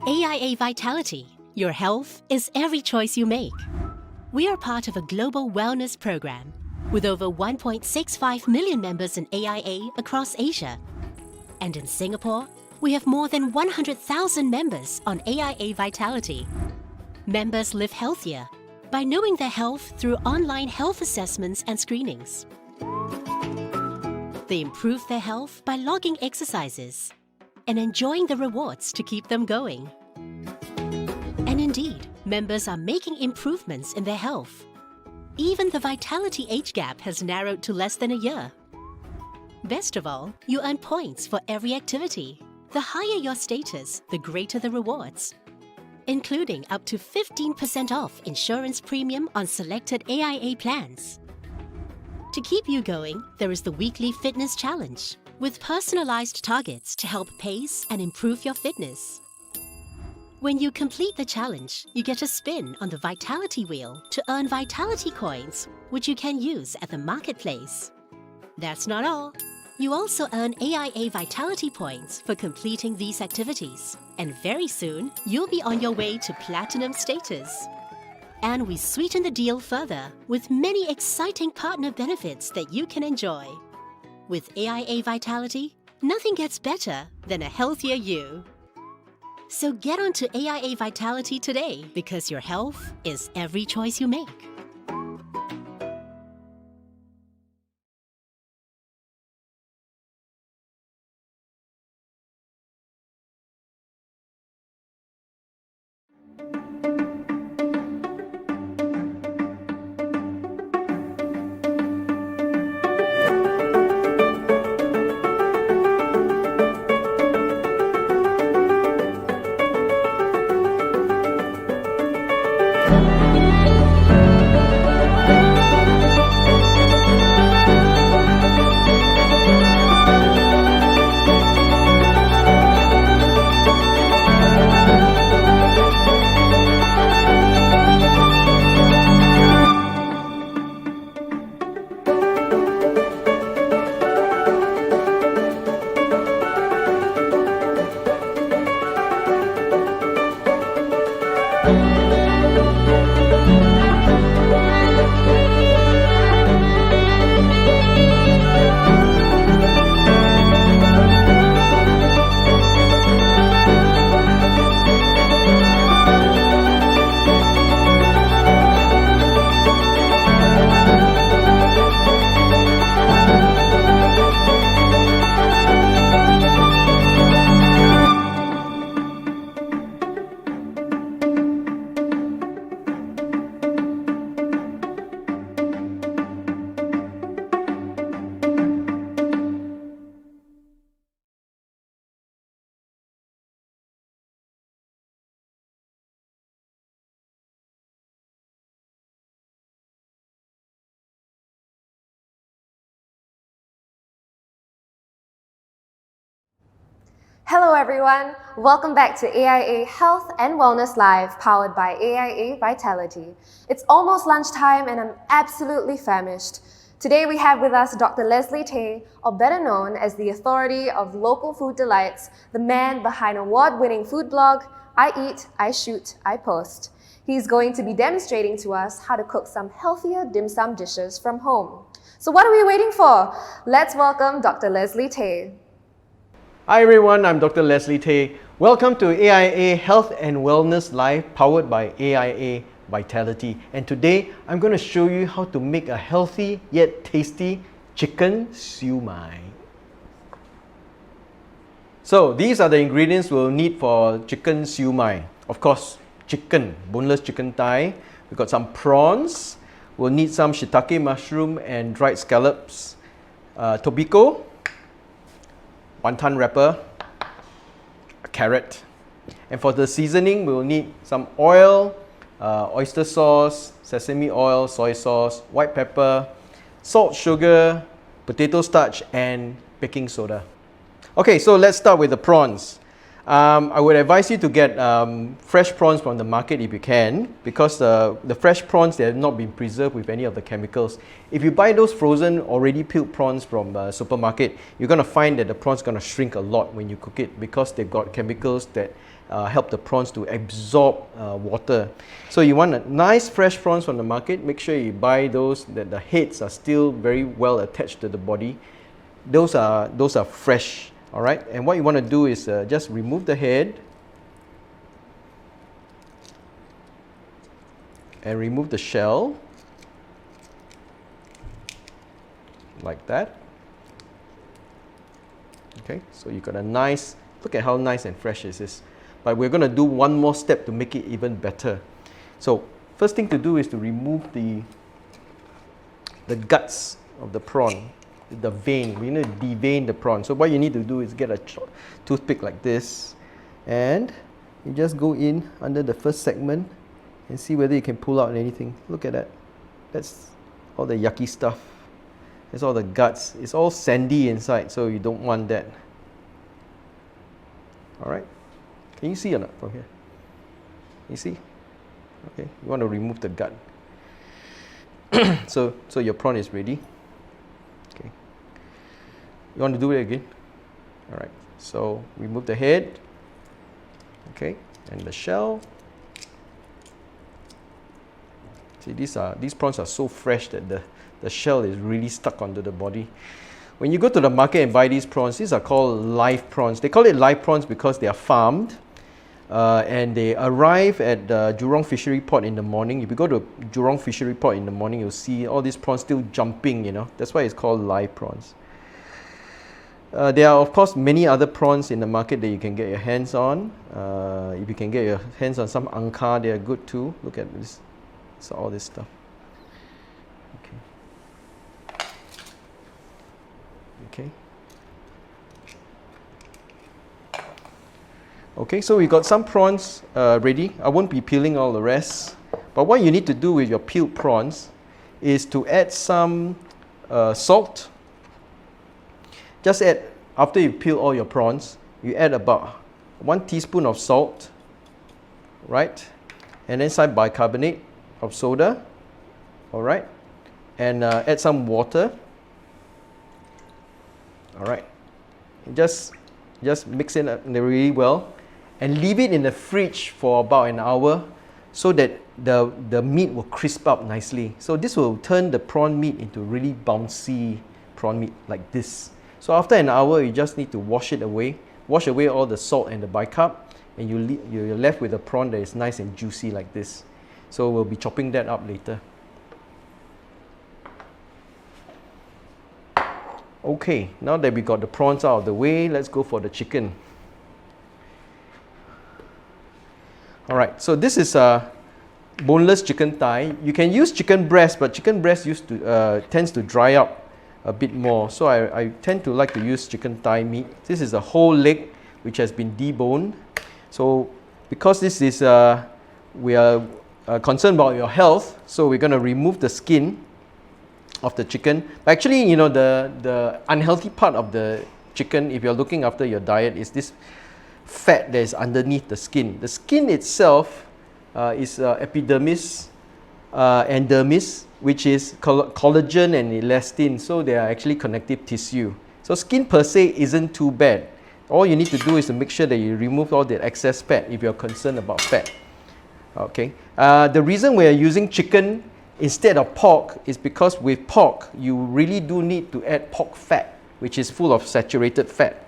AIA Vitality. Your health is every choice you make. We are part of a global wellness program with over 1.65 million members in AIA across Asia. And in Singapore, we have more than 100,000 members on AIA Vitality. Members live healthier by knowing their health through online health assessments and screenings. They improve their health by logging exercises and enjoying the rewards to keep them going. And indeed, members are making improvements in their health. Even the vitality age gap has narrowed to less than a year. Best of all, you earn points for every activity. The higher your status, the greater the rewards, including up to 15% off insurance premium on selected AIA plans. To keep you going, there is the weekly fitness challenge, with personalized targets to help pace and improve your fitness. When you complete the challenge, you get a spin on the Vitality Wheel to earn Vitality Coins, which you can use at the marketplace. That's not all. You also earn AIA Vitality Points for completing these activities. And very soon, you'll be on your way to Platinum status. And we sweeten the deal further with many exciting partner benefits that you can enjoy. With AIA Vitality, nothing gets better than a healthier you. So get onto AIA Vitality today because your health is every choice you make. Hello everyone, welcome back to AIA Health and Wellness Live, powered by AIA Vitality. It's almost lunchtime and I'm absolutely famished. Today we have with us Dr. Leslie Tay, or better known as the authority of local food delights, the man behind award-winning food blog, I Eat, I Shoot, I Post. He's going to be demonstrating to us how to cook some healthier dim sum dishes from home. So what are we waiting for? Let's welcome Dr. Leslie Tay. Hi everyone, I'm Dr. Leslie Tay. Welcome to AIA Health and Wellness Live, powered by AIA Vitality. And today, I'm going to show you how to make a healthy yet tasty chicken Siu Mai. So these are the ingredients we'll need for chicken Siu Mai. Of course, chicken, boneless chicken thigh. We've got some prawns. We'll need some shiitake mushroom and dried scallops, tobiko, wonton wrapper, a carrot. And for the seasoning, we'll need some oil, oyster sauce, sesame oil, soy sauce, white pepper, salt, sugar, potato starch, and baking soda. Okay, so let's start with the prawns. I would advise you to get fresh prawns from the market if you can, because the fresh prawns, they have not been preserved with any of the chemicals. If you buy those frozen, already peeled prawns from the supermarket, you're going to find that the prawns are going to shrink a lot when you cook it, because they've got chemicals that help the prawns to absorb water. So you want a nice fresh prawns from the market. Make sure you buy those that the heads are still very well attached to the body. Those are fresh. All right, and what you want to do is just remove the head and remove the shell like that. Okay, so you got a nice, look at how nice and fresh this is. But we're going to do one more step to make it even better. So first thing to do is to remove the guts of the prawn. The vein, we need to devein the prawn. So what you need to do is get a toothpick like this, and you just go in under the first segment and see whether you can pull out anything. Look at that. That's all the yucky stuff. That's all the guts. It's all sandy inside, so you don't want that. All right. Can you see or not from here? You see? Okay. You want to remove the gut. So your prawn is ready. You want to do it again? All right, so remove the head, okay, and the shell. See, these prawns are so fresh that the shell is really stuck onto the body. When you go to the market and buy these prawns, these are called live prawns. They call it live prawns because they are farmed, and they arrive at Jurong Fishery Port in the morning. If you go to Jurong Fishery Port in the morning, you'll see all these prawns still jumping, you know. That's why it's called live prawns. There are, of course, many other prawns in the market that you can get your hands on. If you can get your hands on some angka, they are good too. Look at this. So all this stuff. Okay. Okay, so we got some prawns ready. I won't be peeling all the rest. But what you need to do with your peeled prawns is to add some salt. Just add, after you peel all your prawns, you add about 1 teaspoon of salt, right? And then some bicarbonate of soda, all right? And add some water, all right? And just mix it up really well and leave it in the fridge for about an hour so that the meat will crisp up nicely. So this will turn the prawn meat into really bouncy prawn meat like this. So after an hour, you just need to wash it away. Wash away all the salt and the bicarb, and you're left with a prawn that is nice and juicy like this. So we'll be chopping that up later. Okay, now that we got the prawns out of the way, let's go for the chicken. All right, so this is a boneless chicken thigh. You can use chicken breast, but chicken breast tends to dry up a bit more, so I tend to like to use chicken thigh meat. This is a whole leg which has been deboned. So because this is we are concerned about your health, so we're going to remove the skin of the chicken. Actually, you know, the unhealthy part of the chicken, if you're looking after your diet, is this fat that is underneath the skin. The skin itself is epidermis and dermis, which is collagen and elastin, so they are actually connective tissue. So skin per se isn't too bad. All you need to do is to make sure that you remove all the excess fat if you're concerned about fat. Okay. The reason we are using chicken instead of pork is because with pork, you really do need to add pork fat, which is full of saturated fat.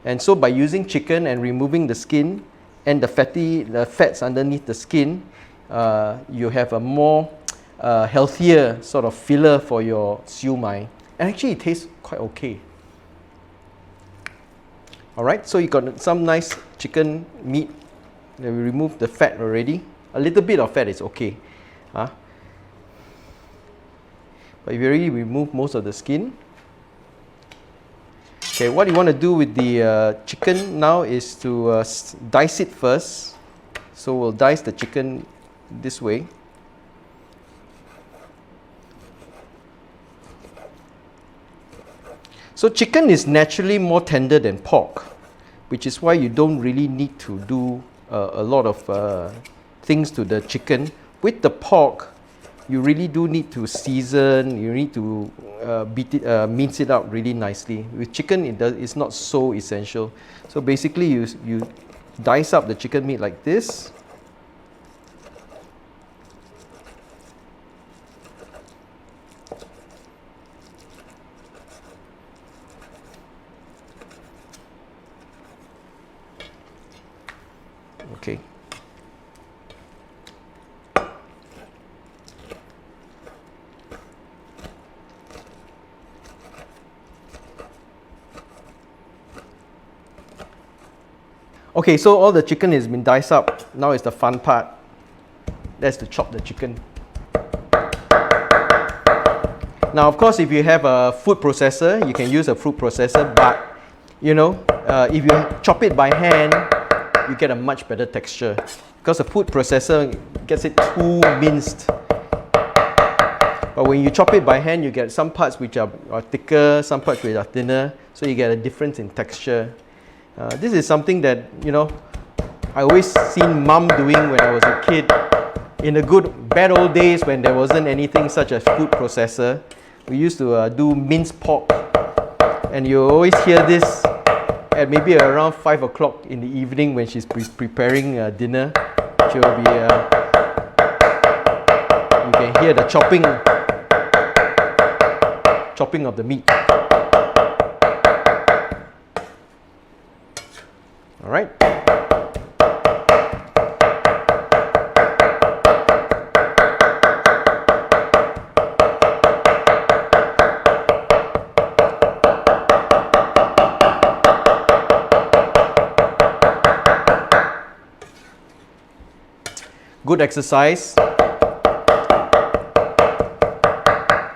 And so by using chicken and removing the skin and the fats underneath the skin, you have a more healthier sort of filler for your siu mai. And actually it tastes quite okay. Alright, so you got some nice chicken meat. We removed the fat already. A little bit of fat is okay. But if you already remove most of the skin, okay, what you want to do with the chicken now is to dice it first. So we'll dice the chicken this way. So chicken is naturally more tender than pork, which is why you don't really need to do a lot of things to the chicken. With the pork, you really do need to season, you need to mince it out really nicely. With chicken, it's not so essential. So basically you dice up the chicken meat like this. Okay. Okay, so all the chicken has been diced up. Now is the fun part. That's to chop the chicken. Now, of course, if you have a food processor, you can use a food processor, but you know, if you chop it by hand, you get a much better texture because the food processor gets it too minced. But when you chop it by hand, you get some parts which are thicker, some parts which are thinner, so you get a difference in texture. This is something that, you know, I always seen mum doing when I was a kid. In the bad old days when there wasn't anything such as food processor, we used to do minced pork, and you always hear this at maybe around 5 o'clock in the evening when she's preparing dinner. She will be, you can hear the chopping of the meat. All right. Good exercise.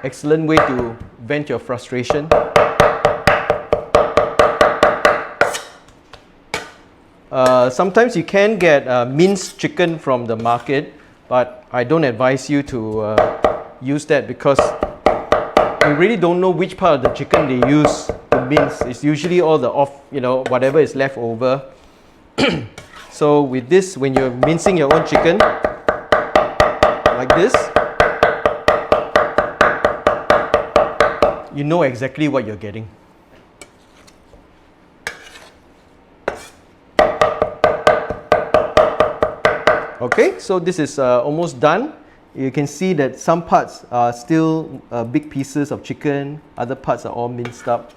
Excellent way to vent your frustration. Sometimes you can get minced chicken from the market, but I don't advise you to use that because you really don't know which part of the chicken they use to mince. It's usually all the whatever is left over. So with this, when you're mincing your own chicken, like this, you know exactly what you're getting. Okay, so this is almost done. You can see that some parts are still big pieces of chicken, other parts are all minced up.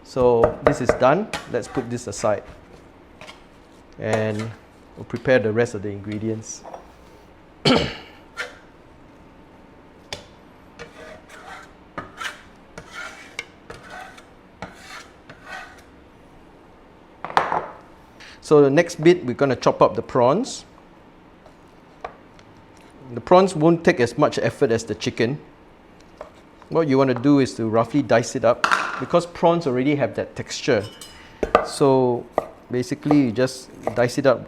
So this is done. Let's put this aside. And we'll prepare the rest of the ingredients. So the next bit, we're going to chop up the prawns. The prawns won't take as much effort as the chicken. What you want to do is to roughly dice it up because prawns already have that texture. So basically, you just dice it up.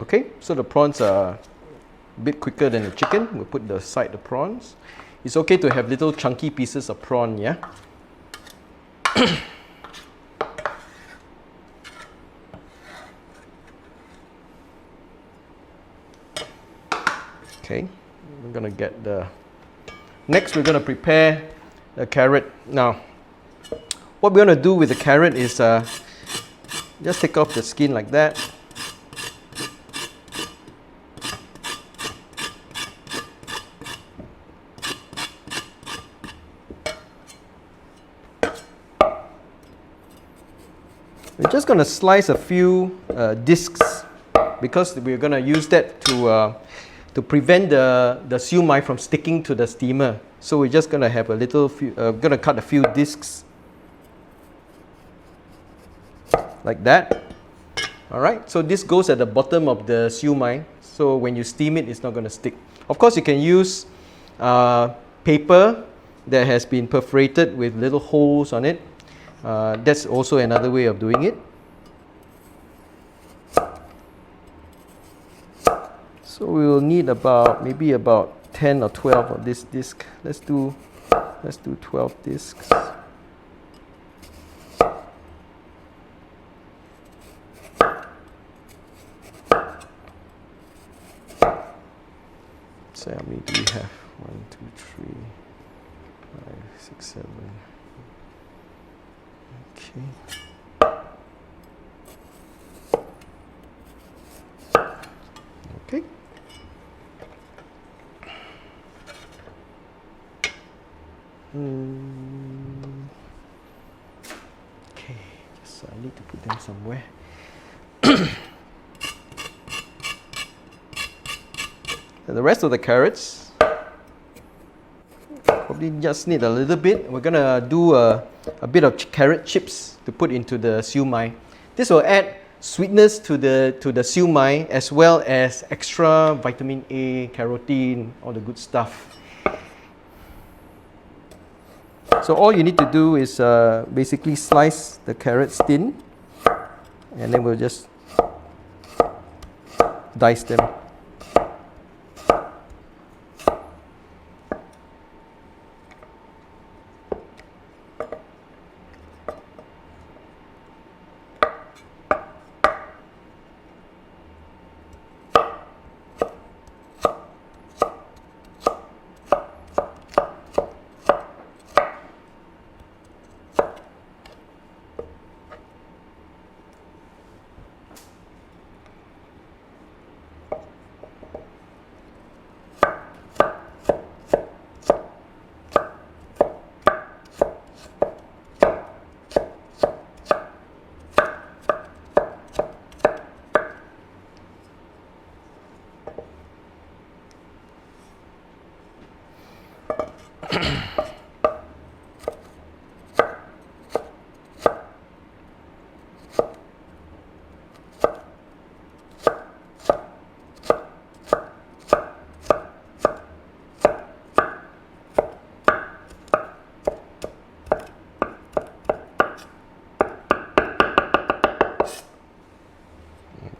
Okay, so the prawns are a bit quicker than the chicken. We'll put aside the prawns. It's okay to have little chunky pieces of prawn, yeah? Okay, we're gonna get the... Next, we're gonna prepare the carrot. Now, what we're gonna do with the carrot is just take off the skin like that. We're just going to slice a few discs because we're going to use that to prevent the siu mai from sticking to the steamer. So we're just going to have a little few, going to cut a few discs like that. All right, so this goes at the bottom of the siu mai. So when you steam it, it's not going to stick. Of course, you can use paper that has been perforated with little holes on it. That's also another way of doing it. So we will need maybe about 10 or 12 of this disc. Let's do 12 discs. So how many do we have? 1, 2, 3, 5, 6, 7. Okay. Okay, so I need to put them somewhere. And the rest of the carrots, probably just need a little bit. We're gonna do a bit of carrot chips to put into the siu mai. This will add sweetness to the siu mai as well as extra vitamin A, carotene, all the good stuff. So all you need to do is basically slice the carrots thin, and then we'll just dice them.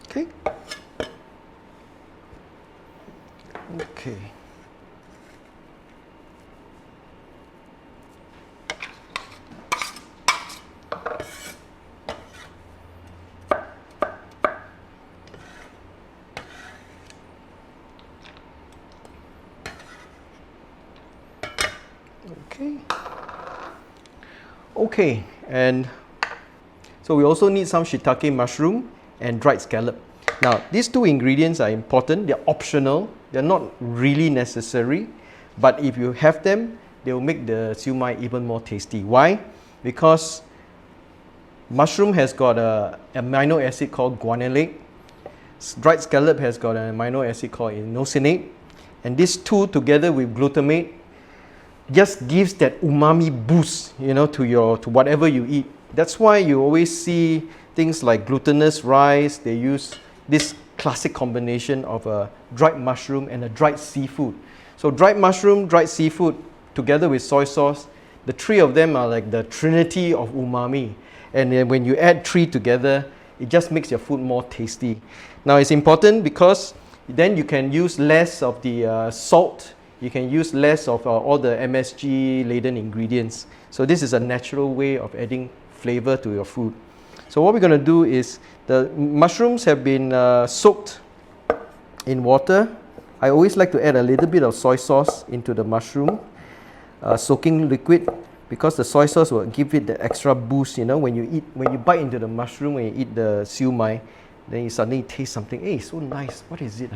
Okay. Okay. Okay, and so we also need some shiitake mushroom and dried scallop. Now, these two ingredients are important. They're optional. They're not really necessary. But if you have them, they will make the siu mai even more tasty. Why? Because mushroom has got an amino acid called guanylate. Dried scallop has got an amino acid called inosinate. And these two together with glutamate just gives that umami boost, to whatever you eat. That's why you always see things like glutinous rice. They use this classic combination of a dried mushroom and a dried seafood. So dried mushroom, dried seafood, together with soy sauce, the three of them are like the trinity of umami. And then when you add three together, it just makes your food more tasty. Now it's important because then you can use less of the salt, you can use less of all the MSG laden ingredients. So this is a natural way of adding flavor to your food. So what we're going to do is, the mushrooms have been soaked in water. I always like to add a little bit of soy sauce into the mushroom soaking liquid, because the soy sauce will give it the extra boost. You know, when you bite into the mushroom, when you eat the siu mai, then you suddenly taste something. Hey, it's so nice. What is it?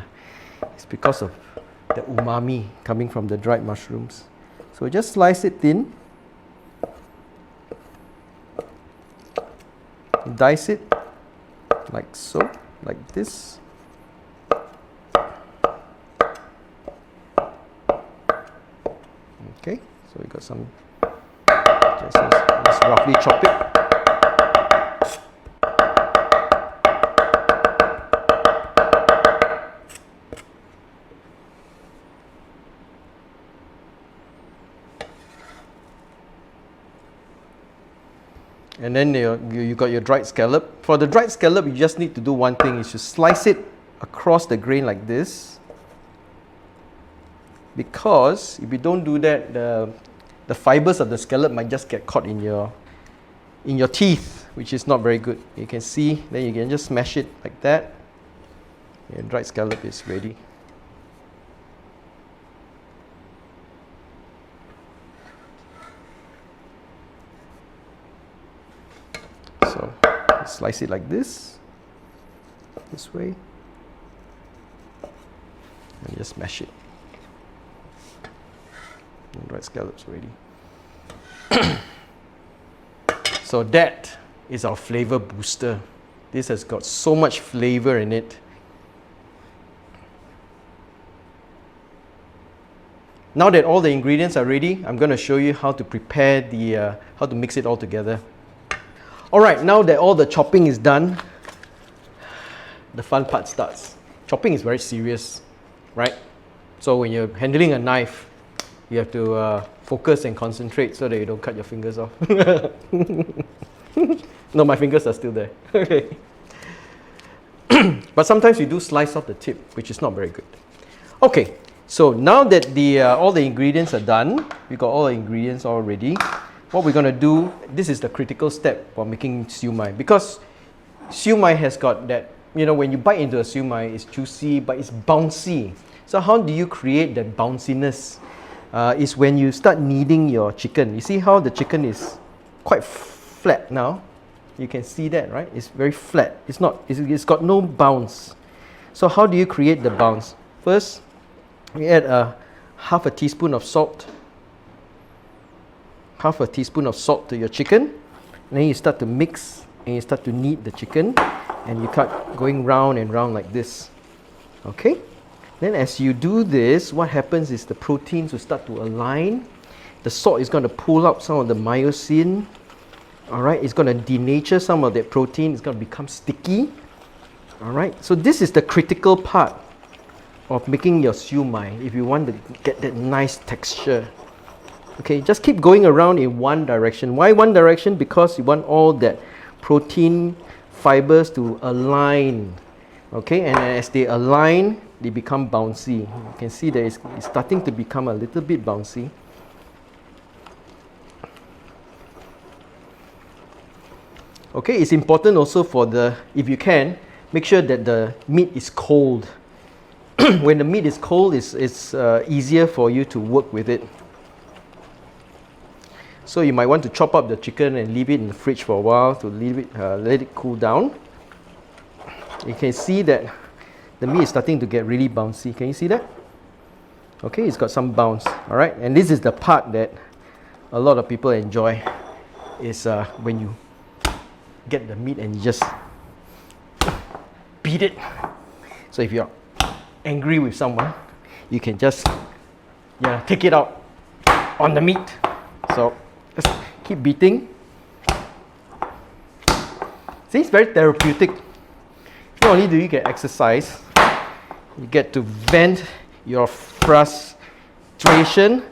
It's because of the umami coming from the dried mushrooms. So just slice it thin. Dice it like so, like this. Okay, so we got some, just roughly chop it. And then you got your dried scallop. For the dried scallop, you just need to do one thing, is to slice it across the grain like this. Because if you don't do that, the fibers of the scallop might just get caught in your teeth, which is not very good. You can see, then you can just smash it like that. Your dried scallop is ready. So slice it like this way, and just mash it. And dried scallops ready. So that is our flavor booster. This has got so much flavor in it. Now that all the ingredients are ready, I'm going to show you how to prepare how to mix it all together. Alright, now that all the chopping is done, the fun part starts. Chopping is very serious, right? So when you're handling a knife, you have to focus and concentrate so that you don't cut your fingers off. No, my fingers are still there. Okay. But sometimes you do slice off the tip, which is not very good. Okay, so now that all the ingredients are done, we got all the ingredients all ready. What we're going to do, this is the critical step for making siu mai, because siu mai has got that, you know, when you bite into a siu mai, it's juicy, but it's bouncy. So how do you create that bounciness? Is when you start kneading your chicken. You see how the chicken is quite flat now? You can see that, right? It's very flat. It's got no bounce. So how do you create the bounce? First, we add half a teaspoon of salt. Half a teaspoon of salt to your chicken. And then you start to mix and you start to knead the chicken, and you cut going round and round like this. Okay? Then as you do this, what happens is the proteins will start to align. The salt is going to pull out some of the myosin. Alright, it's going to denature some of that protein. It's going to become sticky. Alright, so this is the critical part of making your siu mai if you want to get that nice texture. Okay, just keep going around in one direction. Why one direction? Because you want all that protein fibers to align. Okay, and as they align, they become bouncy. You can see that it's starting to become a little bit bouncy. Okay, it's important also if you can, make sure that the meat is cold. When the meat is cold, it's easier for you to work with it. So you might want to chop up the chicken and leave it in the fridge for a while to let it cool down. You can see that the meat is starting to get really bouncy. Can you see that? Okay, it's got some bounce. All right, and this is the part that a lot of people enjoy, is when you get the meat and you just beat it. So if you're angry with someone, you can just take it out on the meat. So just keep beating. See, it's very therapeutic. Not only do you get exercise, you get to vent your frustration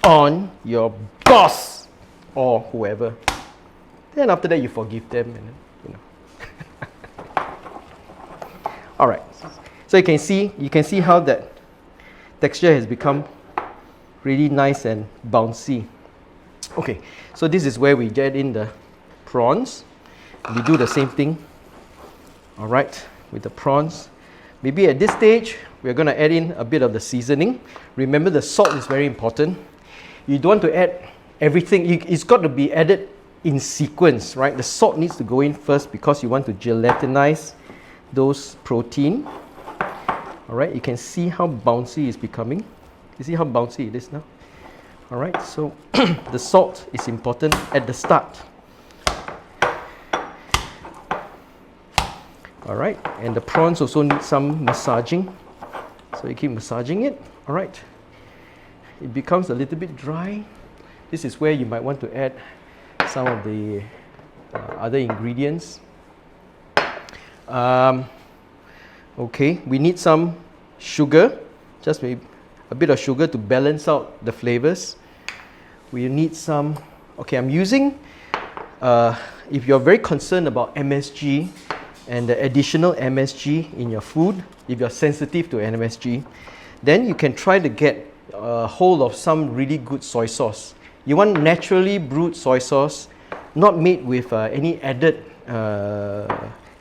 on your boss or whoever. Then after that, you forgive them, and All right. So you can see how that texture has become really nice and bouncy. Okay, so this is where we get in the prawns. We do the same thing, all right, with the prawns. Maybe at this stage, we're going to add in a bit of the seasoning. Remember, the salt is very important. You don't want to add everything. It's got to be added in sequence, right? The salt needs to go in first because you want to gelatinize those protein. All right, you can see how bouncy it's becoming. You see how bouncy it is now? All right, so the salt is important at the start. All right, and the prawns also need some massaging. So you keep massaging it. All right, it becomes a little bit dry. This is where you might want to add some of the other ingredients. Okay, we need some sugar, just maybe a bit of sugar to balance out the flavors. We need some, okay, I'm using, if you're very concerned about MSG and the additional MSG in your food, if you're sensitive to MSG, then you can try to get a hold of some really good soy sauce. You want naturally brewed soy sauce, not made with any added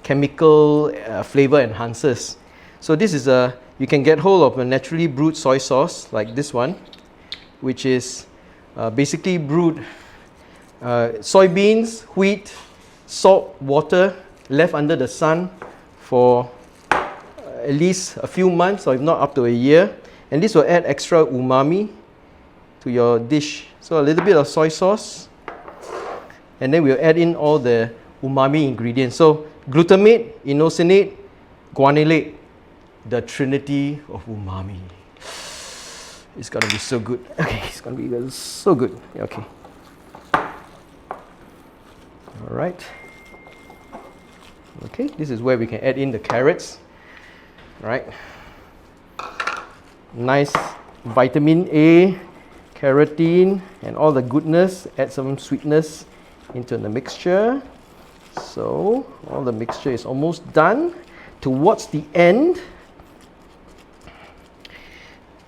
chemical flavor enhancers. So this is you can get hold of a naturally brewed soy sauce like this one, which is basically brewed soybeans, wheat, salt, water, left under the sun for at least a few months or if not up to a year. And this will add extra umami to your dish. So a little bit of soy sauce, and then we'll add in all the umami ingredients. So glutamate, inosinate, guanylate, the trinity of umami. It's gonna be so good. Okay, it's gonna be so good. Okay. All right. Okay, this is where we can add in the carrots. Right. Nice vitamin A, carotene, and all the goodness. Add some sweetness into the mixture. So all the mixture is almost done. Towards the end.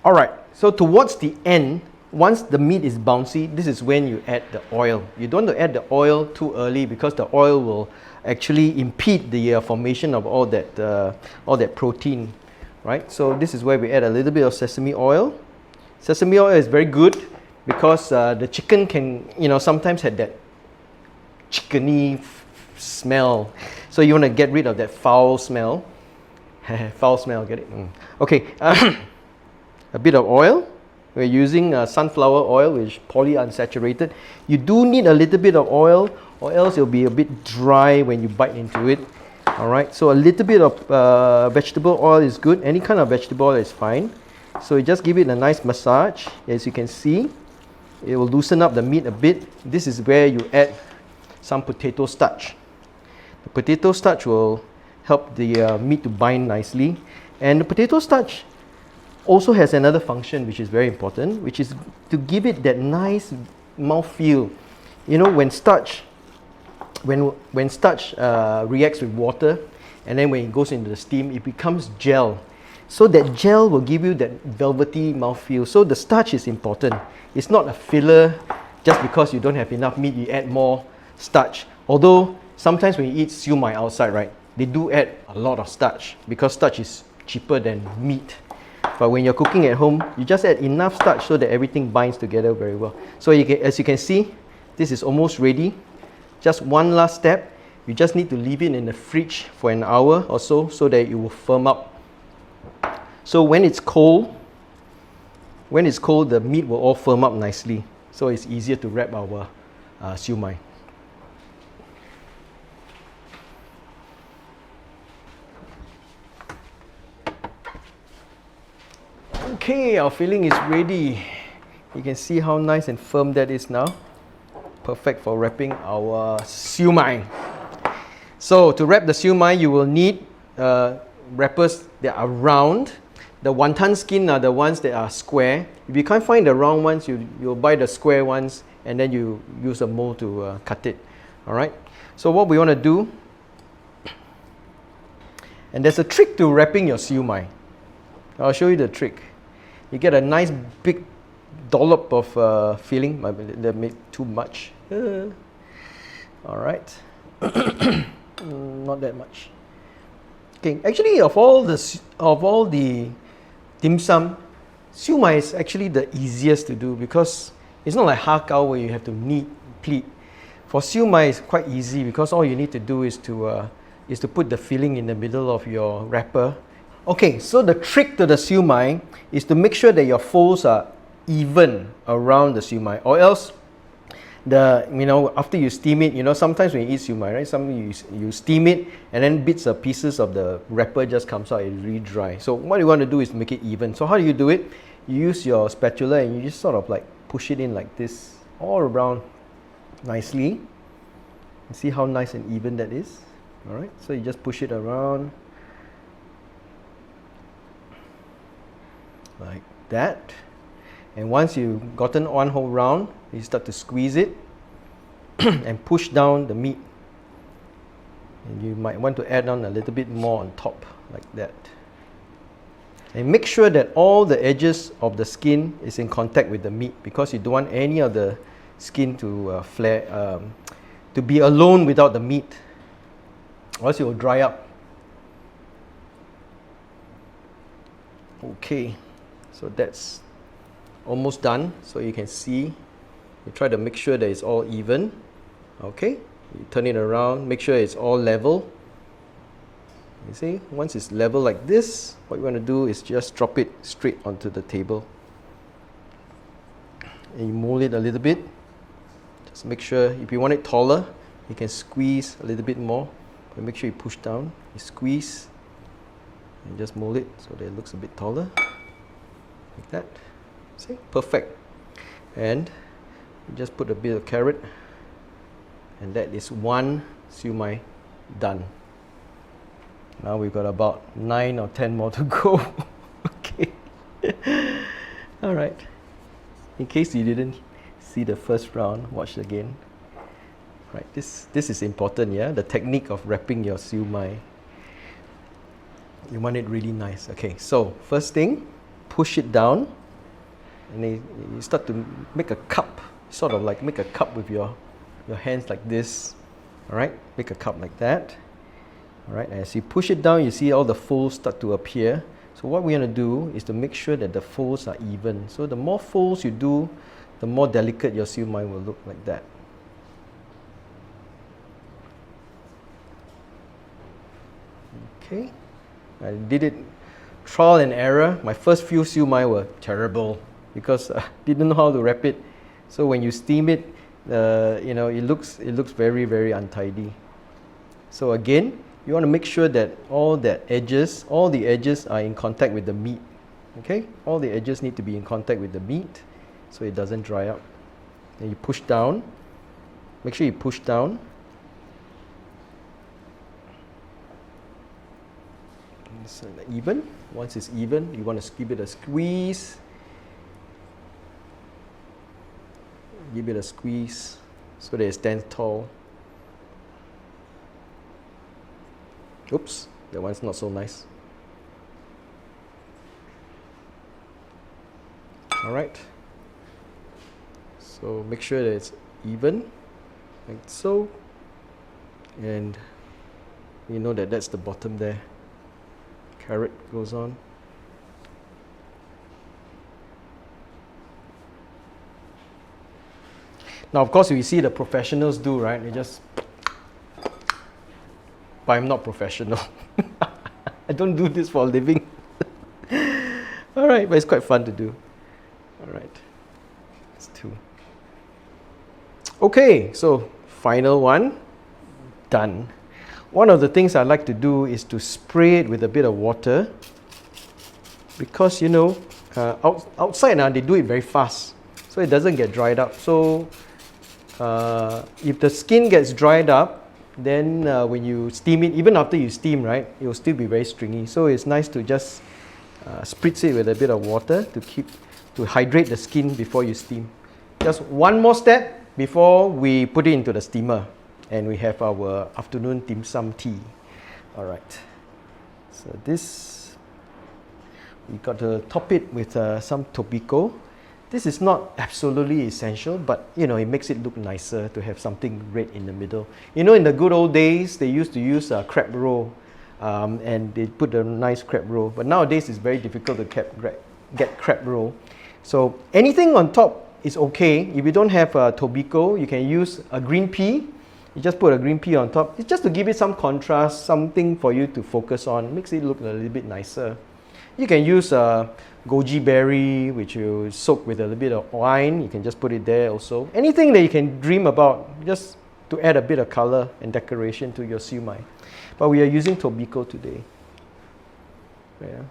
All right. So towards the end, once the meat is bouncy, this is when you add the oil. You don't want to add the oil too early because the oil will actually impede the formation of all that protein, right? So this is where we add a little bit of sesame oil. Sesame oil is very good because the chicken can, sometimes have that chickeny smell. So you want to get rid of that foul smell. Foul smell, get it? Okay. A bit of oil. We're using sunflower oil, which is polyunsaturated. You do need a little bit of oil, or else it'll be a bit dry when you bite into it. All right, so a little bit of vegetable oil is good. Any kind of vegetable oil is fine. So you just give it a nice massage. As you can see, it will loosen up the meat a bit. This is where you add some potato starch. The potato starch will help the meat to bind nicely. And the potato starch also has another function which is very important, which is to give it that nice mouthfeel. When starch reacts with water, and then when it goes into the steam, it becomes gel. So that gel will give you that velvety mouthfeel. So the starch is important. It's not a filler. Just because you don't have enough meat, you add more starch. Although sometimes when you eat siu mai outside, right, they do add a lot of starch because starch is cheaper than meat. But when you're cooking at home, you just add enough starch so that everything binds together very well. So as you can see, this is almost ready. Just one last step. You just need to leave it in the fridge for an hour or so that it will firm up. So when it's cold, the meat will all firm up nicely. So it's easier to wrap our siu mai. Okay, our filling is ready. You can see how nice and firm that is now. Perfect for wrapping our siu mai. So to wrap the siu mai, you will need wrappers that are round. The wonton skin are the ones that are square. If you can't find the round ones, you'll buy the square ones and then you use a mold to cut it. All right. So what we want to do, And there's a trick to wrapping your siu mai. I'll show you the trick. You get a nice big dollop of filling. That made too much. All right. Not that much. Okay. Actually, of all the dim sum, siu mai is actually the easiest to do because it's not like har gow where you have to knead, pleat. For siu mai, it's quite easy because all you need to do is to put the filling in the middle of your wrapper. Okay, so the trick to the siu mai is to make sure that your folds are even around the siu mai, or else after you steam it, sometimes when you eat siu mai, right, you steam it and then bits or pieces of the wrapper just comes out. It's really dry. So what you want to do is make it even. So how do you do it? You use your spatula and you just sort of like push it in like this all around nicely. And see how nice and even that is. All right, so you just push it around like that. And once you've gotten one whole round, you start to squeeze it and push down the meat. And you might want to add on a little bit more on top like that. And make sure that all the edges of the skin is in contact with the meat, because you don't want any of the skin to flare, to be alone without the meat, or else it will dry up. Okay, so that's almost done. So you can see, you try to make sure that it's all even. Okay, you turn it around, make sure it's all level. You see, once it's level like this, what you want to do is just drop it straight onto the table. And you mold it a little bit. Just make sure, if you want it taller, you can squeeze a little bit more. But make sure you push down, you squeeze, and just mold it so that it looks a bit taller. Like that. See? Perfect. And you just put a bit of carrot. And that is one siu mai done. Now we've got about 9 or 10 more to go. Okay. All right. In case you didn't see the first round, watch again. Right. This is important, yeah? The technique of wrapping your siu mai. You want it really nice. Okay, so first thing, push it down. And then you start to make a cup. Sort of like make a cup with your hands like this. All right, make a cup like that. All right, as you push it down, you see all the folds start to appear. So what we're going to do is to make sure that the folds are even. So the more folds you do, the more delicate your siu mai will look like that. Okay, I did it trial and error. My first few siu mai were terrible because I didn't know how to wrap it. So when you steam it, it looks very, very untidy. So again, you want to make sure that all the edges are in contact with the meat. Okay, all the edges need to be in contact with the meat so it doesn't dry up. And you push down. Make sure you push down. So even. Once it's even, you want to give it a squeeze. Give it a squeeze so that it stands tall. Oops, that one's not so nice. All right. So make sure that it's even, like so. And you know that that's the bottom there. Carrot goes on. Now, of course, you see the professionals do, right? They just... But I'm not professional. I don't do this for a living. All right, but it's quite fun to do. All right. It's 2. Okay, so final one. Done. One of the things I like to do is to spray it with a bit of water. Because, outside now, they do it very fast. So it doesn't get dried up. So if the skin gets dried up, then when you steam it, even after you steam, right, it will still be very stringy. So it's nice to just spritz it with a bit of water to hydrate the skin before you steam. Just one more step before we put it into the steamer, and we have our afternoon dim sum tea. All right. So this, we got to top it with some tobiko. This is not absolutely essential, but you know, it makes it look nicer to have something red in the middle. You know, in the good old days, they used to use crab roe, and they put a nice crab roe. But nowadays, it's very difficult to get crab roe. So anything on top is okay. If you don't have tobiko, you can use a green pea. You just put a green pea on top. It's just to give it some contrast, something for you to focus on. Makes it look a little bit nicer. You can use goji berry, which you soak with a little bit of wine. You can just put it there also. Anything that you can dream about, just to add a bit of color and decoration to your siu mai. But we are using tobiko today. Yeah.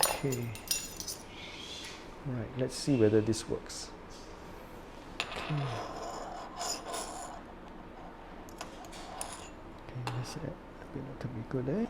Okay. Right, let's see whether this works. Okay, let's add a bit of tobiko there.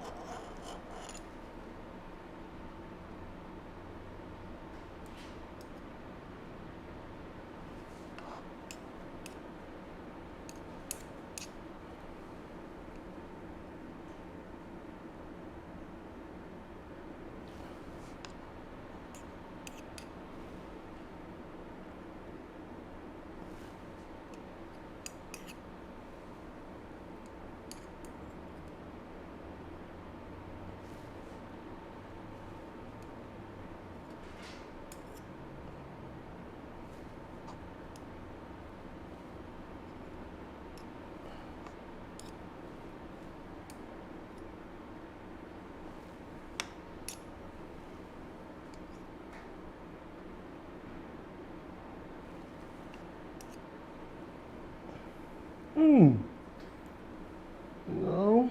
No.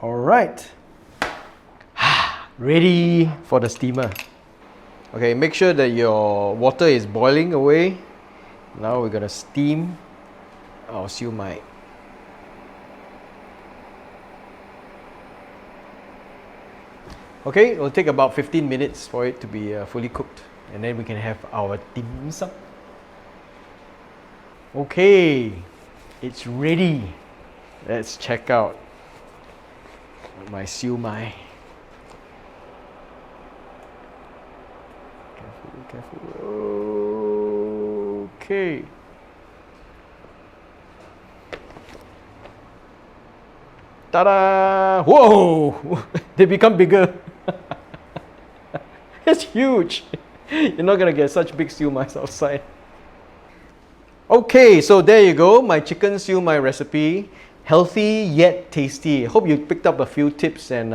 All right. Ready for the steamer. Okay, make sure that your water is boiling away. Now we're gonna steam our siu mai. Okay, it'll take about 15 minutes for it to be fully cooked, and then we can have our dim sum. Okay, it's ready. Let's check out my siu mai. Careful, careful. Okay. Ta-da! Whoa! They become bigger. It's huge. You're not gonna get such big siu mai outside. Okay, so there you go, my chicken siu mai recipe. Healthy yet tasty. Hope you picked up a few tips and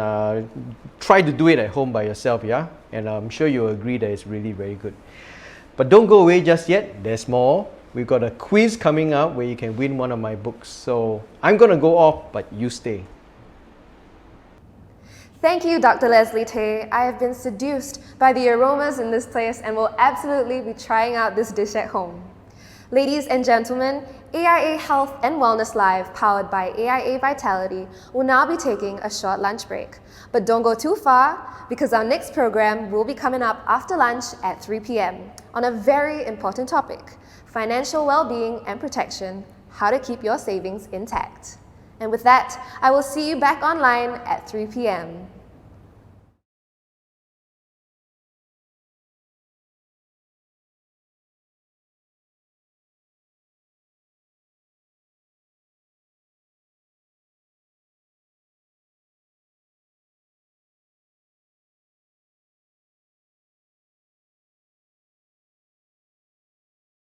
try to do it at home by yourself, yeah? And I'm sure you'll agree that it's really very good. But don't go away just yet, there's more. We've got a quiz coming up where you can win one of my books. So I'm gonna go off, but you stay. Thank you, Dr. Leslie Tay. I have been seduced by the aromas in this place and will absolutely be trying out this dish at home. Ladies and gentlemen, AIA Health and Wellness Live, powered by AIA Vitality, will now be taking a short lunch break. But don't go too far, because our next program will be coming up after lunch at 3 p.m. on a very important topic: financial well-being and protection, how to keep your savings intact. And with that, I will see you back online at 3 p.m.